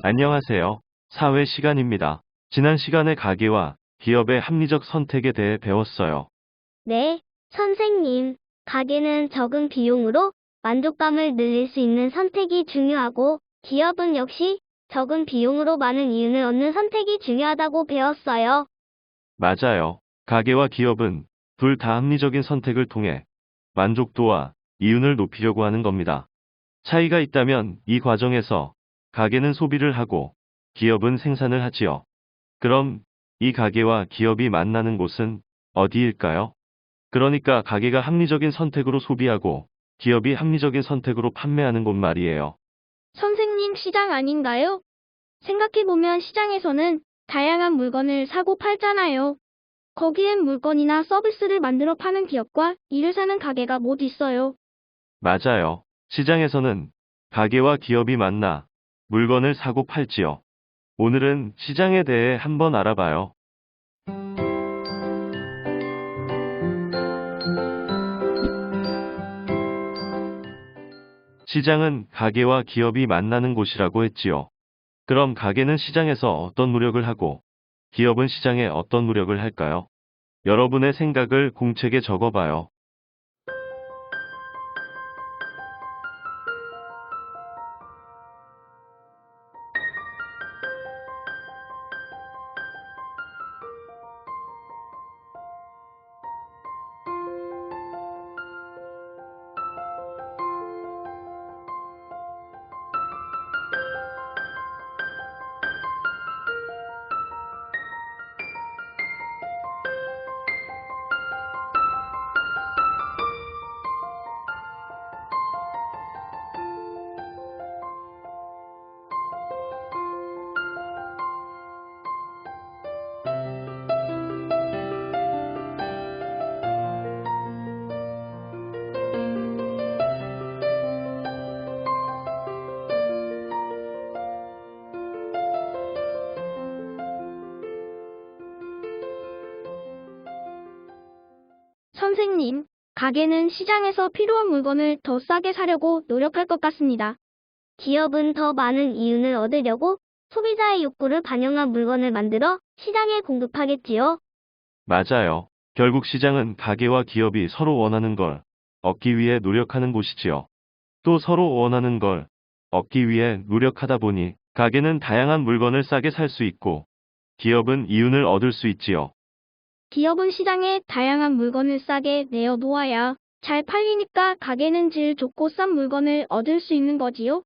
안녕하세요. 사회 시간입니다. 지난 시간에 가게와 기업의 합리적 선택에 대해 배웠어요. 네, 선생님. 가게는 적은 비용으로 만족감을 늘릴 수 있는 선택이 중요하고, 기업은 역시 적은 비용으로 많은 이윤을 얻는 선택이 중요하다고 배웠어요. 맞아요. 가게와 기업은 둘 다 합리적인 선택을 통해 만족도와 이윤을 높이려고 하는 겁니다. 차이가 있다면 이 과정에서 가게는 소비를 하고 기업은 생산을 하지요. 그럼 이 가게와 기업이 만나는 곳은 어디일까요? 그러니까 가게가 합리적인 선택으로 소비하고 기업이 합리적인 선택으로 판매하는 곳 말이에요. 선생님, 시장 아닌가요? 생각해보면 시장에서는 다양한 물건을 사고 팔잖아요. 거기엔 물건이나 서비스를 만들어 파는 기업과 이를 사는 가게가 모두 있어요. 맞아요. 시장에서는 가게와 기업이 만나 물건을 사고 팔지요. 오늘은 시장에 대해 한번 알아봐요. 시장은 가게와 기업이 만나는 곳이라고 했지요. 그럼 가게는 시장에서 어떤 노력을 하고 기업은 시장에 어떤 노력을 할까요? 여러분의 생각을 공책에 적어봐요. 선생님, 가게는 시장에서 필요한 물건을 더 싸게 사려고 노력할 것 같습니다. 기업은 더 많은 이윤을 얻으려고 소비자의 욕구를 반영한 물건을 만들어 시장에 공급하겠지요. 맞아요. 결국 시장은 가게와 기업이 서로 원하는 걸 얻기 위해 노력하는 곳이지요. 또 서로 원하는 걸 얻기 위해 노력하다 보니 가게는 다양한 물건을 싸게 살 수 있고 기업은 이윤을 얻을 수 있지요. 기업은 시장에 다양한 물건을 싸게 내어 놓아야 잘 팔리니까 가게는 질 좋고 싼 물건을 얻을 수 있는 거지요.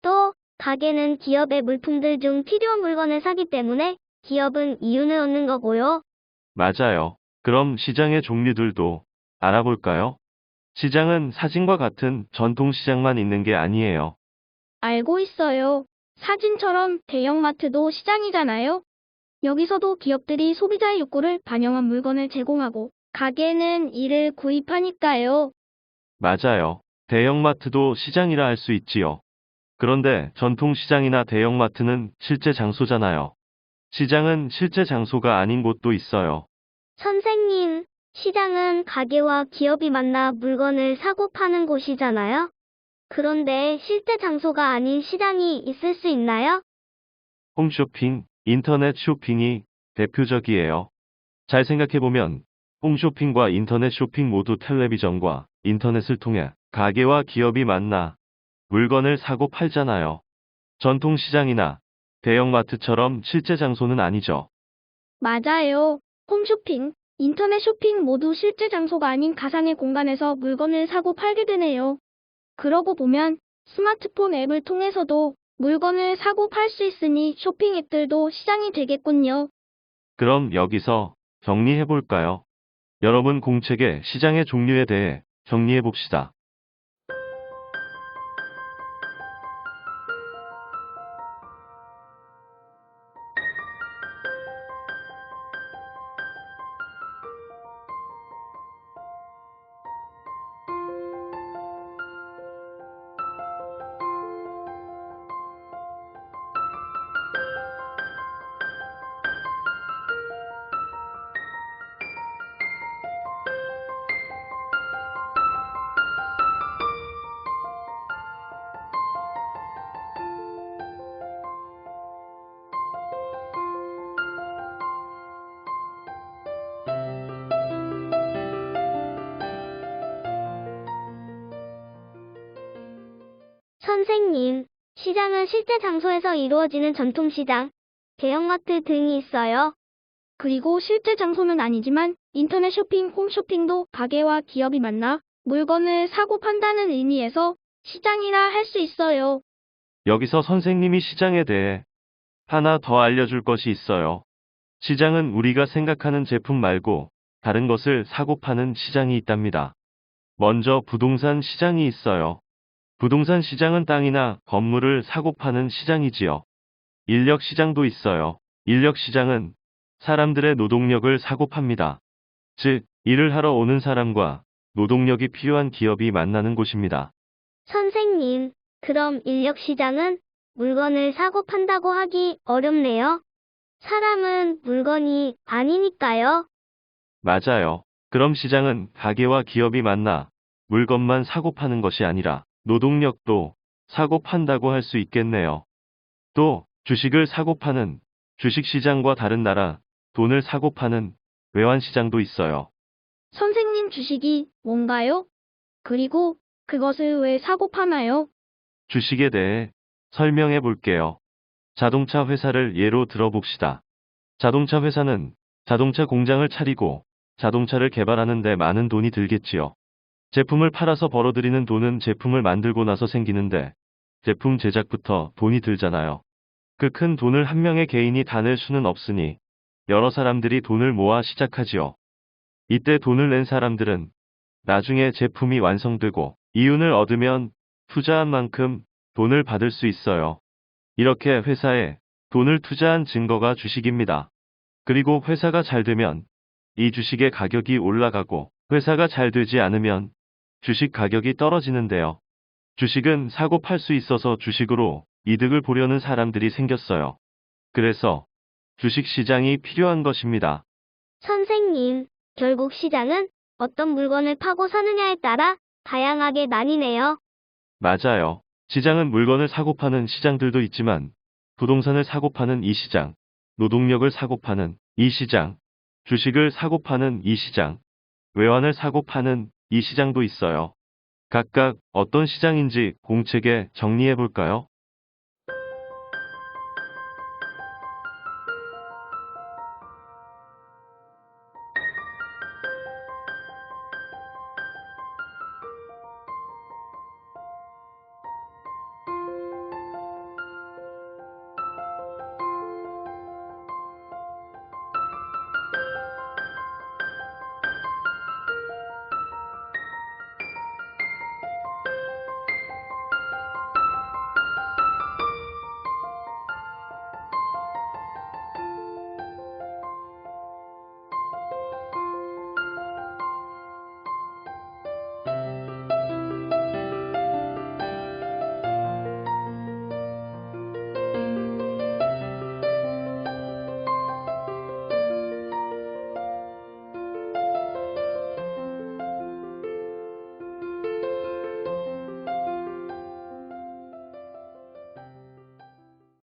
또, 가게는 기업의 물품들 중 필요한 물건을 사기 때문에 기업은 이윤을 얻는 거고요. 맞아요. 그럼 시장의 종류들도 알아볼까요? 시장은 사진과 같은 전통 시장만 있는 게 아니에요. 알고 있어요. 사진처럼 대형마트도 시장이잖아요. 여기서도 기업들이 소비자의 욕구를 반영한 물건을 제공하고 가게는 이를 구입하니까요. 맞아요. 대형마트도 시장이라 할 수 있지요. 그런데 전통시장이나 대형마트는 실제 장소잖아요. 시장은 실제 장소가 아닌 곳도 있어요. 선생님, 시장은 가게와 기업이 만나 물건을 사고 파는 곳이잖아요. 그런데 실제 장소가 아닌 시장이 있을 수 있나요? 홈쇼핑, 인터넷 쇼핑이 대표적이에요. 잘 생각해보면 홈쇼핑과 인터넷 쇼핑 모두 텔레비전과 인터넷을 통해 가게와 기업이 만나 물건을 사고 팔잖아요. 전통시장이나 대형마트처럼 실제 장소는 아니죠. 맞아요. 홈쇼핑, 인터넷 쇼핑 모두 실제 장소가 아닌 가상의 공간에서 물건을 사고 팔게 되네요. 그러고 보면 스마트폰 앱을 통해서도 물건을 사고 팔 수 있으니 쇼핑 앱들도 시장이 되겠군요. 그럼 여기서 정리해볼까요? 여러분 공책의 시장의 종류에 대해 정리해봅시다. 선생님, 시장은 실제 장소에서 이루어지는 전통시장, 대형마트 등이 있어요. 그리고 실제 장소는 아니지만 인터넷 쇼핑, 홈쇼핑도 가게와 기업이 만나 물건을 사고 판다는 의미에서 시장이라 할 수 있어요. 여기서 선생님이 시장에 대해 하나 더 알려줄 것이 있어요. 시장은 우리가 생각하는 제품 말고 다른 것을 사고 파는 시장이 있답니다. 먼저 부동산 시장이 있어요. 부동산 시장은 땅이나 건물을 사고 파는 시장이지요. 인력 시장도 있어요. 인력 시장은 사람들의 노동력을 사고 팝니다. 즉, 일을 하러 오는 사람과 노동력이 필요한 기업이 만나는 곳입니다. 선생님, 그럼 인력시장은 물건을 사고 판다고 하기 어렵네요. 사람은 물건이 아니니까요. 맞아요. 그럼 시장은 가게와 기업이 만나 물건만 사고 파는 것이 아니라 노동력도 사고 판다고 할 수 있겠네요. 또 주식을 사고 파는 주식시장과 다른 나라 돈을 사고 파는 외환시장도 있어요. 선생님 주식이 뭔가요? 그리고 그것을 왜 사고 파나요? 주식에 대해 설명해 볼게요. 자동차 회사를 예로 들어봅시다. 자동차 회사는 자동차 공장을 차리고 자동차를 개발하는 데 많은 돈이 들겠지요. 제품을 팔아서 벌어들이는 돈은 제품을 만들고 나서 생기는데 제품 제작부터 돈이 들잖아요. 그 큰 돈을 한 명의 개인이 다 낼 수는 없으니 여러 사람들이 돈을 모아 시작하지요. 이때 돈을 낸 사람들은 나중에 제품이 완성되고 이윤을 얻으면 투자한 만큼 돈을 받을 수 있어요. 이렇게 회사에 돈을 투자한 증거가 주식입니다. 그리고 회사가 잘 되면 이 주식의 가격이 올라가고 회사가 잘 되지 않으면 주식 가격이 떨어지는데요. 주식은 사고 팔 수 있어서 주식으로 이득을 보려는 사람들이 생겼어요. 그래서 주식 시장이 필요한 것입니다. 선생님, 결국 시장은 어떤 물건을 파고 사느냐에 따라 다양하게 나뉘네요. 맞아요. 시장은 물건을 사고 파는 시장들도 있지만 부동산을 사고 파는 이 시장, 노동력을 사고 파는 이 시장, 주식을 사고 파는 이 시장, 외환을 사고 파는 이 시장도 있어요. 각각 어떤 시장인지 공책에 정리해 볼까요?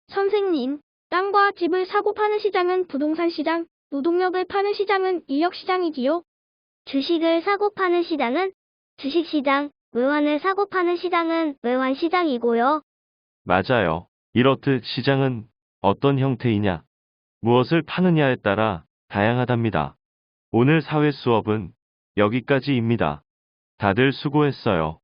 선생님, 땅과 집을 사고 파는 시장은 부동산 시장, 노동력을 파는 시장은 인력 시장이지요. 주식을 사고 파는 시장은 주식시장, 외환을 사고 파는 시장은 외환시장이고요. 맞아요. 이렇듯 시장은 어떤 형태이냐, 무엇을 파느냐에 따라 다양하답니다. 오늘 사회 수업은 여기까지입니다. 다들 수고했어요.